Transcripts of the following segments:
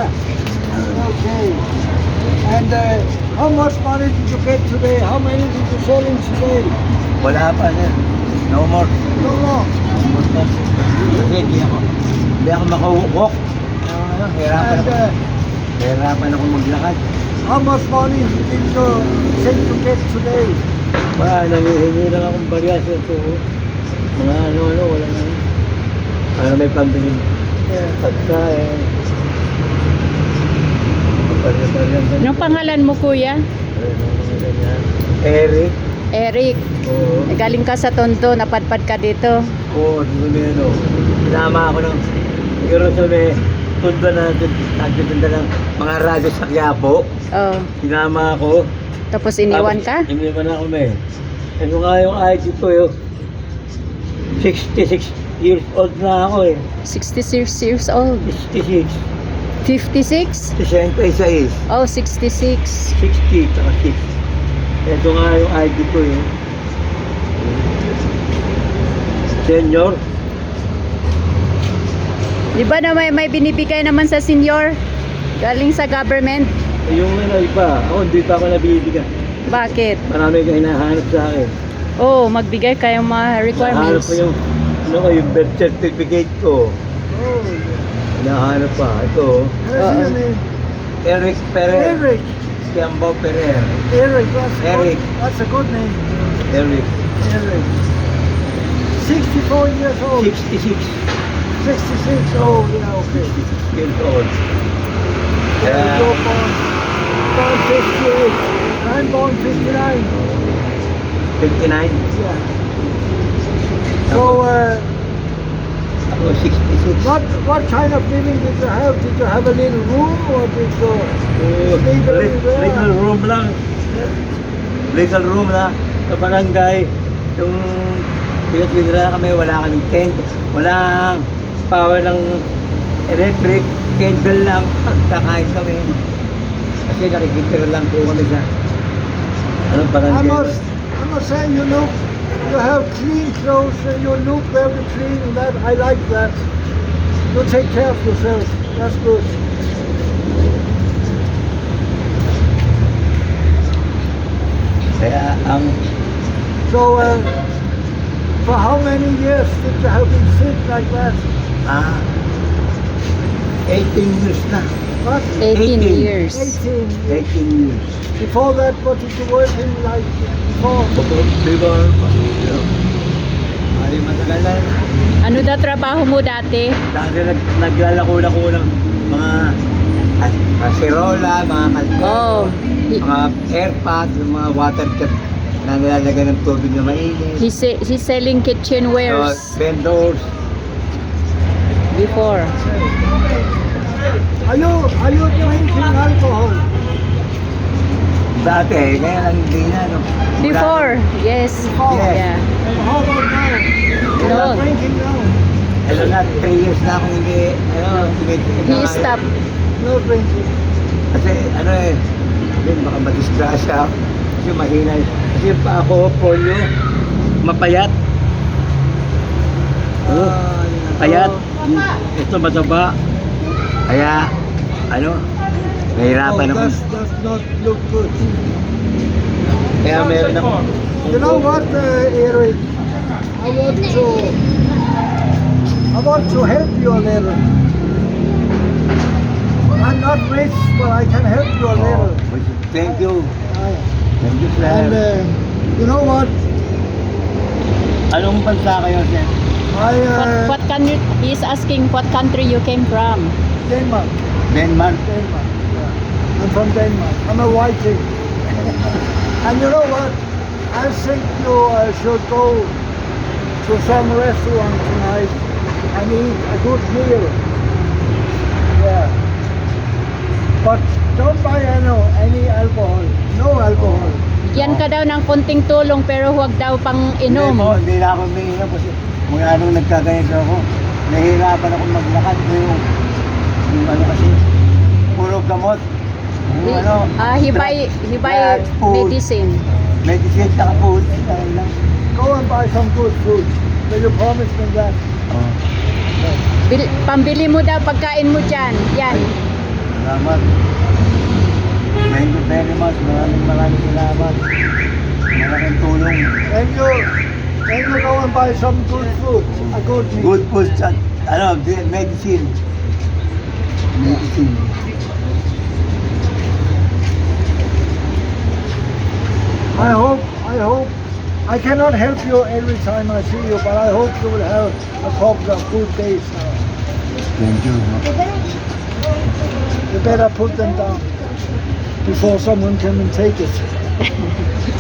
Okay. And how much money did you get today? How many did you sell in today? Wala pa sir. No more. No more. Kasi hindi ako makawalk. And Hirapan ako maglakad. how much money did you say to get today? Wala, nangihingi lang akong barya sir. So, mga ano, wala na. Para may pambili. Pagkain. Anong pangalan mo, kuya? Eric. Eric. Oo. Galing ka sa Tondo, napadpad ka dito. Oo, ano. Sinama ako ng siguro sa may tundo na nagtitinda ng mga radyo sa Quiapo. Oh. Sinama ako. Tapos iniwan ka? Iniwan ako may. Ano nga yung ID ko yun? 66 years old na ako eh. 66 years old. 66. 56? 66. Oh, 66. 60 tsaka 6. Ito nga yung ID ko yun. Senior. Di ba na may binibigay naman sa senior? Galing sa government? Yung iba, ako hindi pa ako nabibigyan. Bakit? Marami ka hinahanap sa akin. Oh, magbigay kayong mga Hinahanap requirements. ko yung, yung birth certificate ko. Oh, Hinahanap pa. Ito, what's your name? Eric Ferrer. Eric. Tiambo Ferrer. Eric. Eric. That's a good name. Eric. Eric. 64 years old. 66. 66. Oh, yeah, okay. 66 years old. Yeah, you're born 58. I'm born 59. 59. Yeah. So, Ako 66. what kind of living did you have? Did you have a little room or did you sleep everywhere? Little room lang. Little room na sa barangay. Yung pinatwidra kami, wala kaming tent. Walang power ng electric. Candle lang. Pagkakain kami. Kasi nakikita lang po kami sa barangay. I must say, you have clean clothes and you look very clean. That I like that. You take care of yourself. That's good. Kaya ang So, for how many years did you have been sick like that? 18 years na. What? 18 18. years. 18 years. 18 years. Before that, what did you work in like before? Before, ay matagal na. Ano daw trabaho mo dati? Dati naglalako-lako ng mga kasirola, mga kalko, Oh, mga airpot, yung mga water tap na nilalagay ng tubig na mainit. he's selling kitchenwares Vendors. before. Are you drinking alcohol? Dati, kaya lang hindi na. No? Before, yes. Before? Yes. Yeah. How about now? You're No. not drinking now. Ano na, 3 years na akong hindi, He stopped. No drinking. Kasi yun, baka madisgrasya. Kasi mahina. Kasi pa ako, polio, mapayat. Payat. Ito mataba. Kaya, nahirapan ako. Does not look good. Kaya meron ako. You know what, Eric? I want to help you a little. I'm not rich, but I can help you a little. Thank you. Thank you, And sir. you know what? Anong bansa kayo, sir? What country? He's asking what country you came from. Denmark. Denmark. Denmark. Yeah. I'm from Denmark. I'm a Viking. And you know what? I think you should go to some restaurant tonight and eat a good meal. Yeah. But don't buy any alcohol. No alcohol. Yan ka daw ng konting tulong pero huwag daw pang inom. Hindi na ako umiinom kasi mula nung nagkaganito ako, nahihirapan ako maglakad. Yung kasi, puro gamot. Yung He buy drugs, food. medicine. Medicine, saka food. Dahil lang. Go and buy some good food. Will you promise me that? Oh. Pambili mo daw pagkain mo dyan. Yan. Salamat. Thank you very much. Maraming salamat. Malaking tulong. And you go and buy some good food, a good meal. Good food at medicine. Medicine. I hope, I cannot help you every time I see you, but I hope you will have a couple of good days now. Thank you. You better put them down before someone come and take it.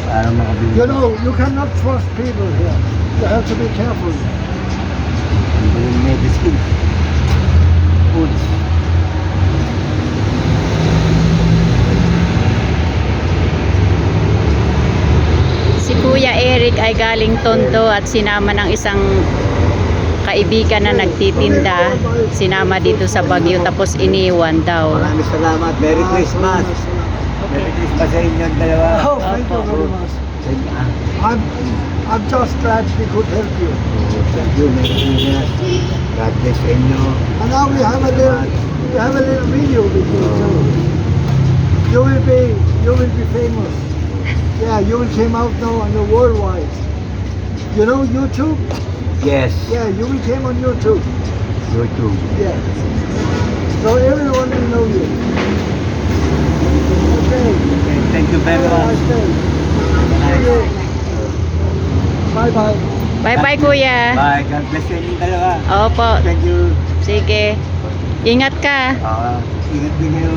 Para makabili. You know, you cannot trust people here. You have to be careful. Medicine. Food. Si Kuya Eric ay galing Tondo at sinama ng isang kaibigan na nagtitinda. Sinama dito sa Baguio tapos iniwan daw. Maraming salamat. Merry Christmas. Merry Christmas sa inyong dalawa. Oh, thank you very much. Thank you. I'm just glad we could help you. Thank you. Merry Christmas. God bless sa inyo. And now we have a little video with you too. You will be famous. Yeah, you will came out now on the worldwide. You know YouTube? Yes. Yeah, you will came on YouTube. YouTube. Yeah. So everyone will know you. Okay. Okay, thank you very Have a much. nice day. See you. Bye bye. Bye-bye Kuya. Bye. God bless sa inyong dalawa. Opo, Thank you. sige. Ingat ka. Ingat din kayo.